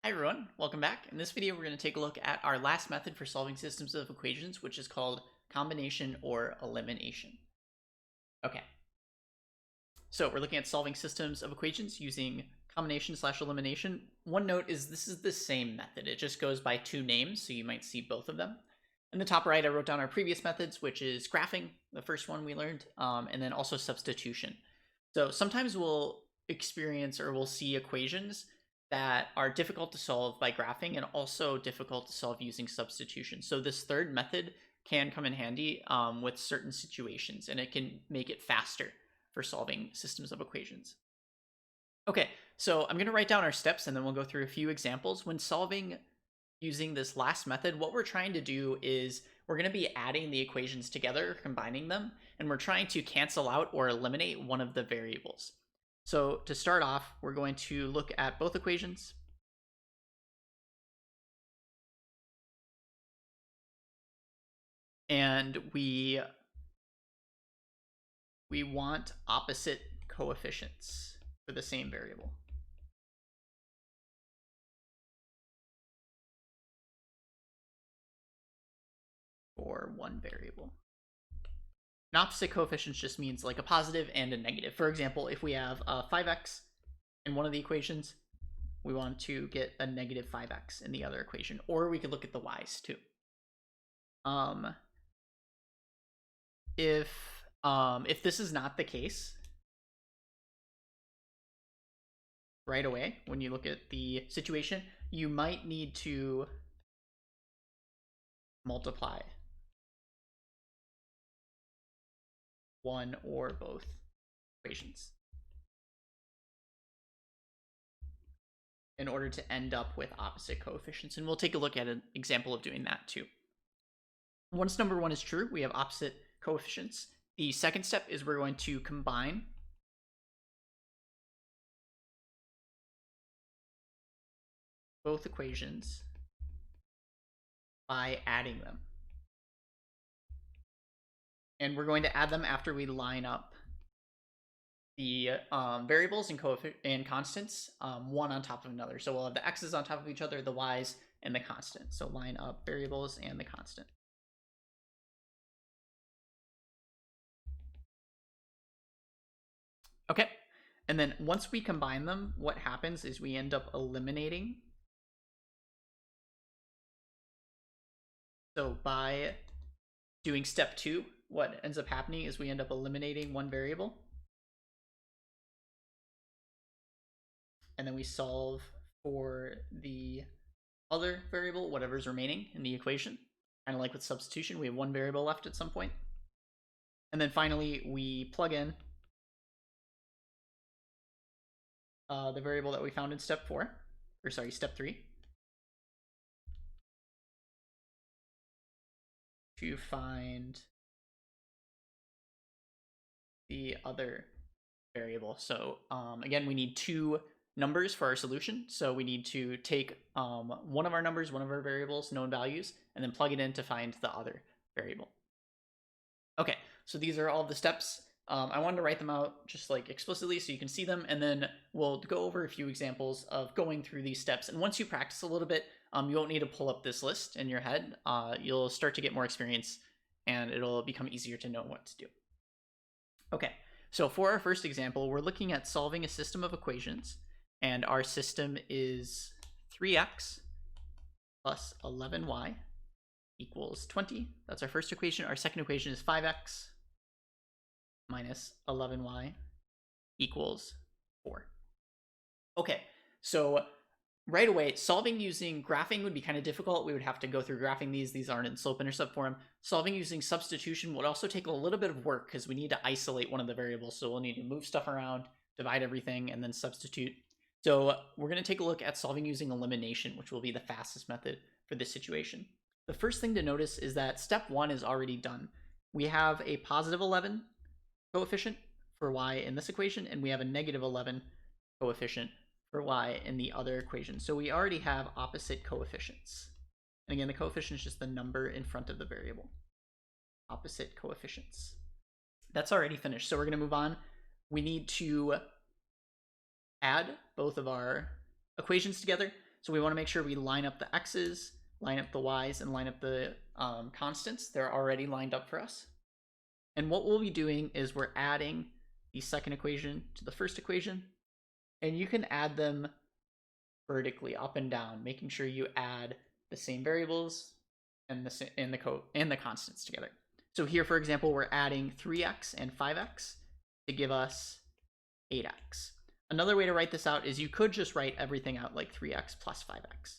Hi everyone, welcome back. In this video, we're going to take a look at our last method for solving systems of equations, which is called combination or elimination. Okay, so we're looking at solving systems of equations using combination/elimination. One note is this is the same method. It just goes by two names, so you might see both of them. In the top right, I wrote down our previous methods, which is graphing, the first one we learned, and then also substitution. So sometimes we'll experience or we'll see equations that are difficult to solve by graphing and also difficult to solve using substitution. So this third method can come in handy with certain situations, and it can make it faster for solving systems of equations. Okay, so I'm going to write down our steps and then we'll go through a few examples. When solving using this last method, what we're trying to do is we're going to be adding the equations together, combining them, and we're trying to cancel out or eliminate one of the variables. So to start off, we're going to look at both equations. And we want opposite coefficients for the same variable. For one variable. An opposite coefficients just means like a positive and a negative. For example, if we have 5x in one of the equations, we want to get a negative 5x in the other equation. Or we could look at the y's too. If this is not the case, right away, when you look at the situation, you might need to multiply one or both equations in order to end up with opposite coefficients. And we'll take a look at an example of doing that too. Once number one is true, we have opposite coefficients. The second step is we're going to combine both equations by adding them. And we're going to add them after we line up the variables and constants, one on top of another. So we'll have the x's on top of each other, the y's, and the constant. So line up variables and the constant. Okay, and then once we combine them, what happens is we end up eliminating. So by doing step 2, what ends up happening is we end up eliminating one variable. And then we solve for the other variable, whatever's remaining in the equation. Kind of like with substitution, we have one variable left at some point. And then finally, we plug in the variable that we found in step 3. To find the other variable. So again, we need two numbers for our solution. So we need to take one of our numbers, one of our variables, known values, and then plug it in to find the other variable. Okay, so these are all the steps. I wanted to write them out just like explicitly so you can see them, and then we'll go over a few examples of going through these steps. And once you practice a little bit, you won't need to pull up this list in your head. You'll start to get more experience, and it'll become easier to know what to do. Okay, so for our first example, we're looking at solving a system of equations, and our system is 3x plus 11y equals 20. That's our first equation. Our second equation is 5x minus 11y equals 4. Okay, so right away, solving using graphing would be kind of difficult. We would have to go through graphing these. These aren't in slope-intercept form. Solving using substitution would also take a little bit of work because we need to isolate one of the variables. So we'll need to move stuff around, divide everything, and then substitute. So we're going to take a look at solving using elimination, which will be the fastest method for this situation. The first thing to notice is that step 1 is already done. We have a positive 11 coefficient for y in this equation, and we have a negative 11 coefficient for y in the other equation. So we already have opposite coefficients. And again, the coefficient is just the number in front of the variable. Opposite coefficients. That's already finished. So we're going to move on. We need to add both of our equations together. So we want to make sure we line up the x's, line up the y's, and line up the constants. They're already lined up for us. And what we'll be doing is we're adding the second equation to the first equation, and you can add them vertically up and down, making sure you add the same variables and the constants together. So here, for example, we're adding 3x and 5x to give us 8x. Another way to write this out is you could just write everything out like 3x plus 5x,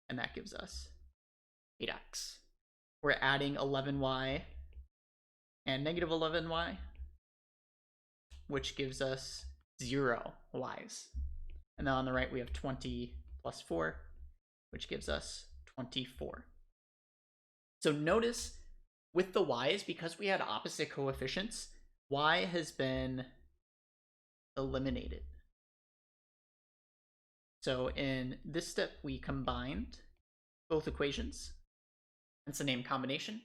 and that gives us 8x. We're adding 11y and negative 11y, which gives us 0 y's. And then on the right, we have 20 plus 4, which gives us 24. So notice with the y's, because we had opposite coefficients, y has been eliminated. So in this step, we combined both equations. That's the name combination.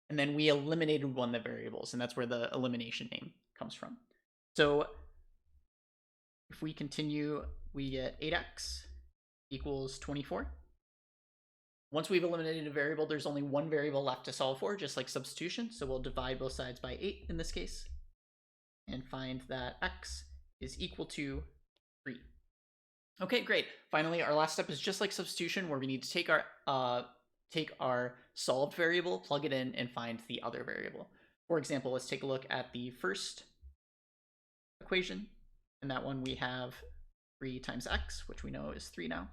And then we eliminated one of the variables, and that's where the elimination name comes from. So if we continue, we get 8x equals 24. Once we've eliminated a variable, there's only one variable left to solve for, just like substitution. So we'll divide both sides by 8 in this case, and find that x is equal to 3. Okay, great. Finally, our last step is just like substitution, where we need to take our solved variable, plug it in, and find the other variable. For example, let's take a look at the first equation. In that one, we have 3 times x, which we know is 3 now,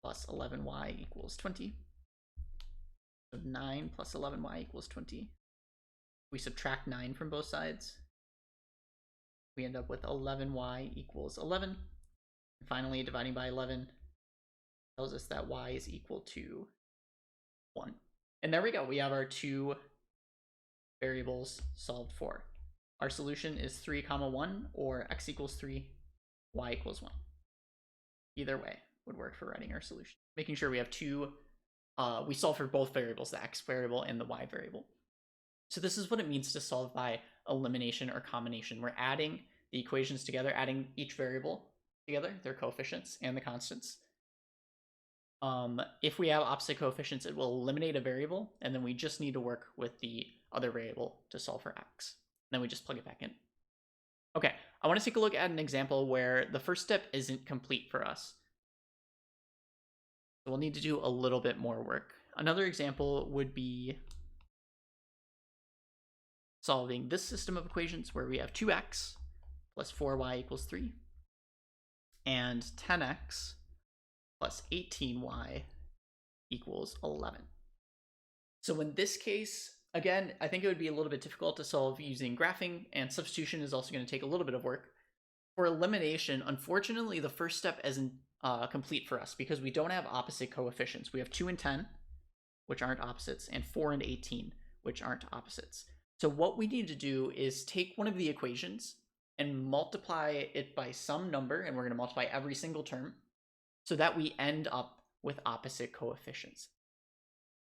plus 11y equals 20. So 9 plus 11y equals 20. We subtract 9 from both sides. We end up with 11y equals 11. And finally, dividing by 11 tells us that y is equal to 1. And there we go. We have our two variables solved for. Our solution is 3, 1, or x equals 3, y equals 1. Either way would work for writing our solution. Making sure we have two, we solve for both variables, the x variable and the y variable. So this is what it means to solve by elimination or combination. We're adding the equations together, adding each variable together, their coefficients and the constants. If we have opposite coefficients, it will eliminate a variable, and then we just need to work with the other variable to solve for x. Then we just plug it back in. Okay, I want to take a look at an example where the first step isn't complete for us. So we'll need to do a little bit more work. Another example would be solving this system of equations where we have 2x plus 4y equals 3 and 10x plus 18y equals 11. So in this case, again, I think it would be a little bit difficult to solve using graphing, and substitution is also going to take a little bit of work. For elimination, unfortunately, the first step isn't complete for us because we don't have opposite coefficients. We have 2 and 10, which aren't opposites, and 4 and 18, which aren't opposites. So what we need to do is take one of the equations and multiply it by some number, and we're going to multiply every single term, so that we end up with opposite coefficients.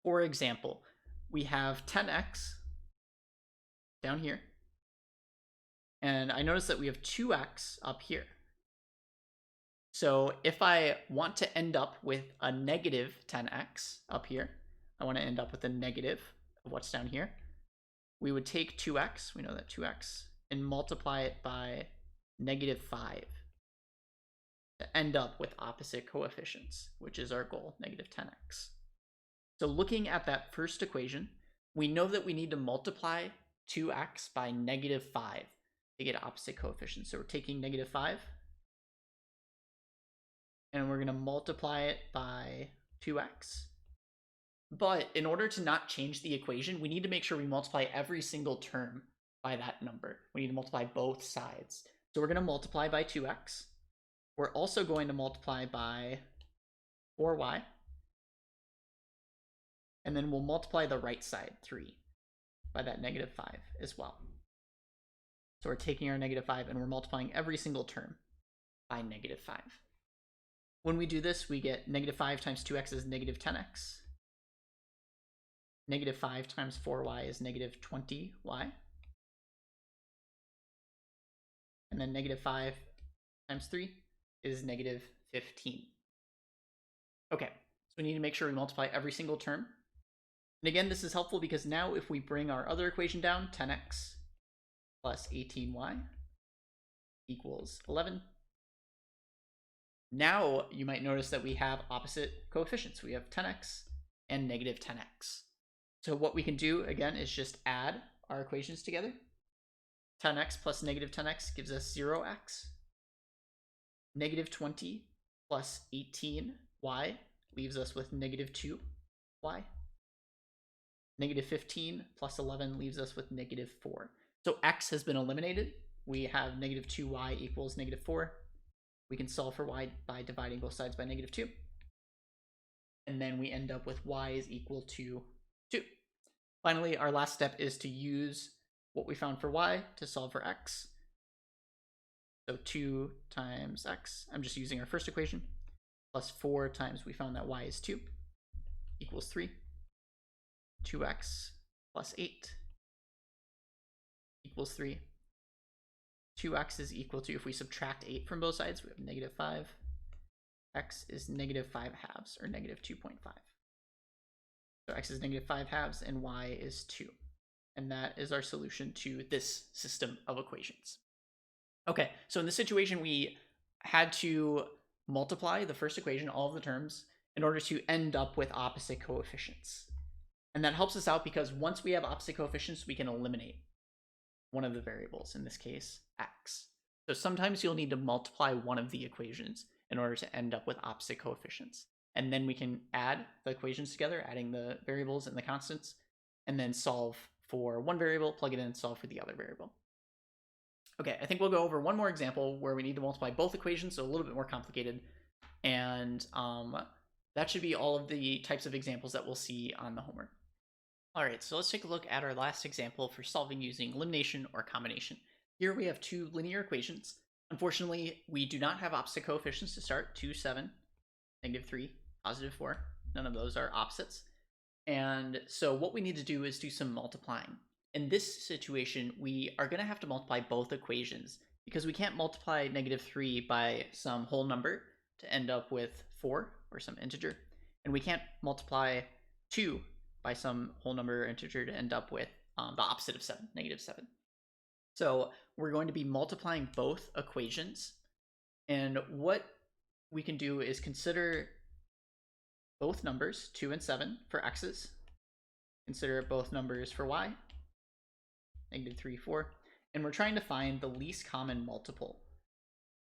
For example, we have 10x down here, and I notice that we have 2x up here. So if I want to end up with a negative 10x up here, I want to end up with a negative of what's down here, we would take 2x, we know that 2x, and multiply it by negative 5 to end up with opposite coefficients, which is our goal, negative 10x. So looking at that first equation, we know that we need to multiply 2x by negative 5 to get opposite coefficients. So we're taking negative 5, and we're going to multiply it by 2x. But in order to not change the equation, we need to make sure we multiply every single term by that number. We need to multiply both sides. So we're going to multiply by 2x. We're also going to multiply by 4y. And then we'll multiply the right side, 3, by that negative 5 as well. So we're taking our negative 5 and we're multiplying every single term by negative 5. When we do this, we get negative 5 times 2x is negative 10x. Negative 5 times 4y is negative 20y. And then negative 5 times 3 is negative 15. Okay, so we need to make sure we multiply every single term. And again, this is helpful because now if we bring our other equation down, 10x plus 18y equals 11. Now you might notice that we have opposite coefficients. We have 10x and negative 10x. So what we can do, again, is just add our equations together. 10x plus negative 10x gives us 0x. Negative 20 plus 18y leaves us with negative 2y. Negative 15 plus 11 leaves us with negative 4. So x has been eliminated. We have negative 2y equals negative 4. We can solve for y by dividing both sides by negative 2. And then we end up with y is equal to 2. Finally, our last step is to use what we found for y to solve for x. So 2 times x, I'm just using our first equation, plus 4 times we found that y is 2, equals 3. 2x plus 8 equals 3. 2x is equal to, if we subtract 8 from both sides, we have negative 5. X is negative 5 halves, or negative 2.5. So x is negative 5 halves, and y is 2. And that is our solution to this system of equations. Okay, so in this situation, we had to multiply the first equation, all of the terms, in order to end up with opposite coefficients. And that helps us out because once we have opposite coefficients, we can eliminate one of the variables, in this case, x. So sometimes you'll need to multiply one of the equations in order to end up with opposite coefficients. And then we can add the equations together, adding the variables and the constants, and then solve for one variable, plug it in, and solve for the other variable. Okay, I think we'll go over one more example where we need to multiply both equations, so a little bit more complicated. And that should be all of the types of examples that we'll see on the homework. All right, so let's take a look at our last example for solving using elimination or combination. Here we have two linear equations. Unfortunately, we do not have opposite coefficients to start. 2, 7, negative 3, positive 4. None of those are opposites. And so what we need to do is do some multiplying. In this situation, we are going to have to multiply both equations because we can't multiply negative 3 by some whole number to end up with 4 or some integer. And we can't multiply 2 by some whole number or integer to end up with the opposite of 7, negative 7. So we're going to be multiplying both equations. And what we can do is consider both numbers, 2 and 7, for x's. Consider both numbers for y, negative 3, 4. And we're trying to find the least common multiple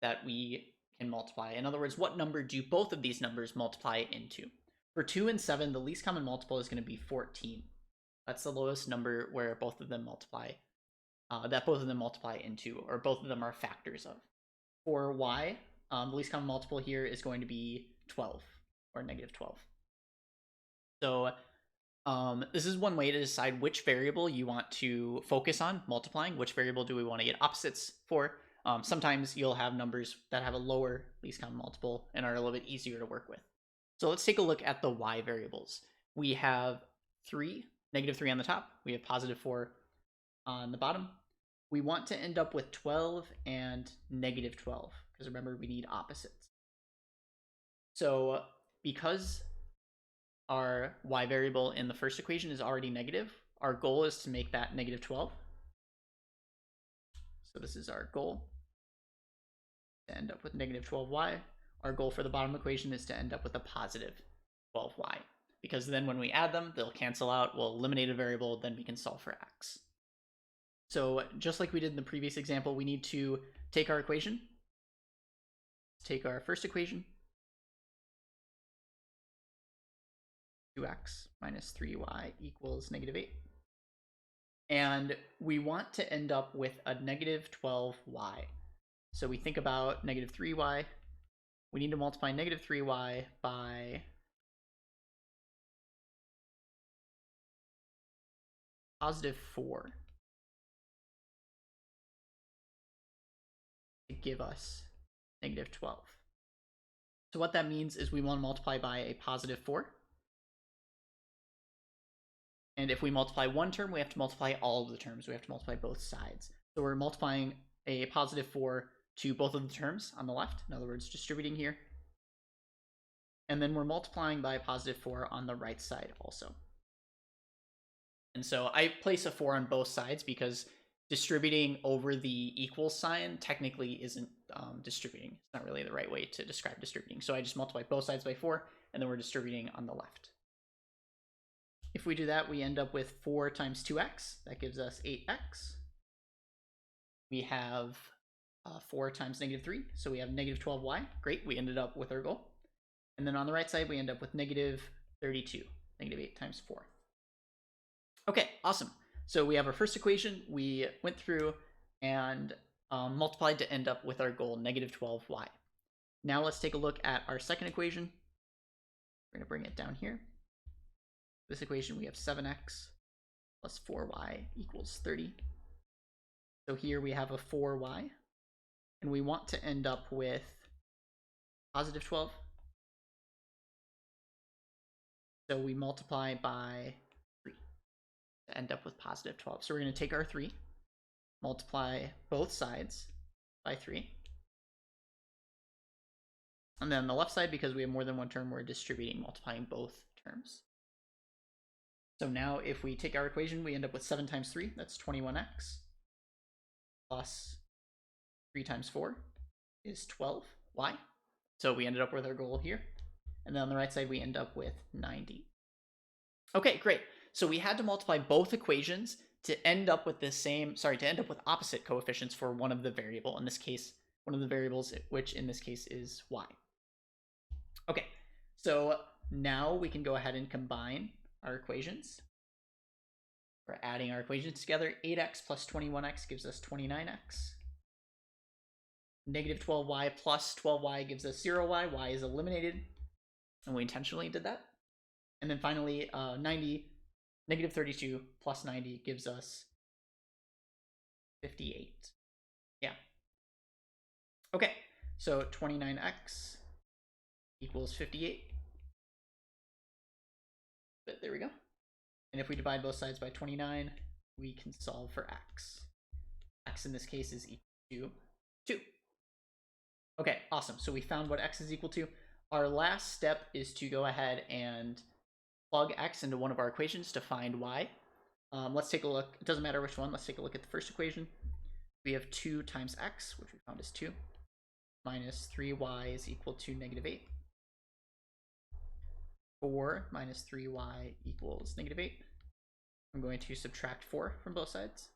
that we can multiply. In other words, what number do both of these numbers multiply into? For 2 and 7, the least common multiple is going to be 14. That's the lowest number where both of them multiply, into, or both of them are factors of. For y, the least common multiple here is going to be 12, or negative 12. So this is one way to decide which variable you want to focus on multiplying. Which variable do we want to get opposites for? Sometimes you'll have numbers that have a lower least common multiple and are a little bit easier to work with. So let's take a look at the y variables. We have 3, negative 3 on the top. We have positive 4 on the bottom. We want to end up with 12 and negative 12, because remember, we need opposites. So because our y variable in the first equation is already negative, our goal is to make that negative 12. So this is our goal, to end up with negative 12y. Our goal for the bottom equation is to end up with a positive 12y, because then when we add them, they'll cancel out. We'll eliminate a variable, then we can solve for x. So just like we did in the previous example, we need to take our equation, take our first equation, 2x minus 3y equals negative 8. And we want to end up with a negative 12y. So we think about negative 3y. We need to multiply negative 3y by positive 4 to give us negative 12. So what that means is we want to multiply by a positive 4. And if we multiply one term, we have to multiply all of the terms. We have to multiply both sides. So we're multiplying a positive 4 to both of the terms on the left. In other words, distributing here. and then we're multiplying by +4 on the right side also. And so I place a 4 on both sides because distributing over the equal sign technically isn't distributing. It's not really the right way to describe distributing. So I just multiply both sides by 4, and then we're distributing on the left. If we do that, we end up with 4 times 2x. That gives us 8x. We have 4 times -3, so we have -12y. Great, we ended up with our goal. And then on the right side, we end up with -32, -8 times 4. Okay, awesome. So we have our first equation. We went through and multiplied to end up with our goal, -12y. Now let's take a look at our second equation. We're going to bring it down here. This equation, we have 7x plus 4y equals 30. So here we have a 4y, and we want to end up with +12. So we multiply by 3 to end up with +12. So we're going to take our 3, multiply both sides by 3. And then on the left side, because we have more than one term, we're distributing, multiplying both terms. So now if we take our equation, we end up with 7 times 3, that's 21x, plus 3 times 4 is 12y. So we ended up with our goal here. And then on the right side, we end up with 90. Okay, great. So we had to multiply both equations to end up with to end up with opposite coefficients for one of the variable. In this case, one of the variables, which in this case is y. Okay, so now we can go ahead and combine our equations. We're adding our equations together. 8x plus 21x gives us 29x. -12y plus 12y gives us 0y. Y is eliminated, and we intentionally did that. And then finally, -32 plus 90 gives us 58. Yeah. Okay, so 29x equals 58. But there we go. And if we divide both sides by 29, we can solve for x. X in this case is equal to 2. Okay, awesome. So we found what x is equal to. Our last step is to go ahead and plug x into one of our equations to find y. Let's take a look. It doesn't matter which one. Let's take a look at the first equation. We have 2 times x, which we found is 2, minus 3y is equal to -8. 4 minus 3y equals -8. I'm going to subtract 4 from both sides.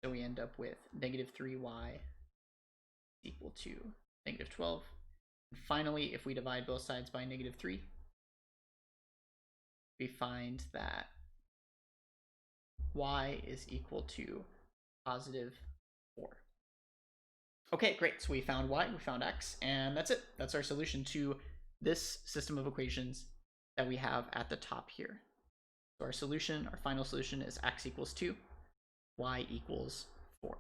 So we end up with -3y equal to -12. And finally, if we divide both sides by -3, we find that y is equal to +4. Okay, great. So we found y, we found x, and that's it. That's our solution to this system of equations that we have at the top here. So our solution, our final solution is x equals 2, y equals 4.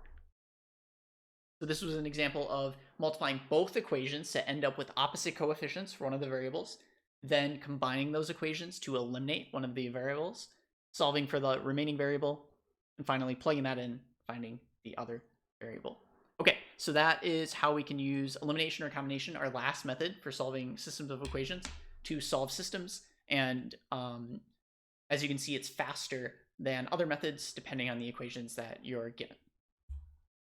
So this was an example of multiplying both equations to end up with opposite coefficients for one of the variables, then combining those equations to eliminate one of the variables, solving for the remaining variable, and finally plugging that in, finding the other variable. Okay, so that is how we can use elimination or combination, our last method for solving systems of equations, to solve systems. And as you can see, it's faster than other methods depending on the equations that you're given.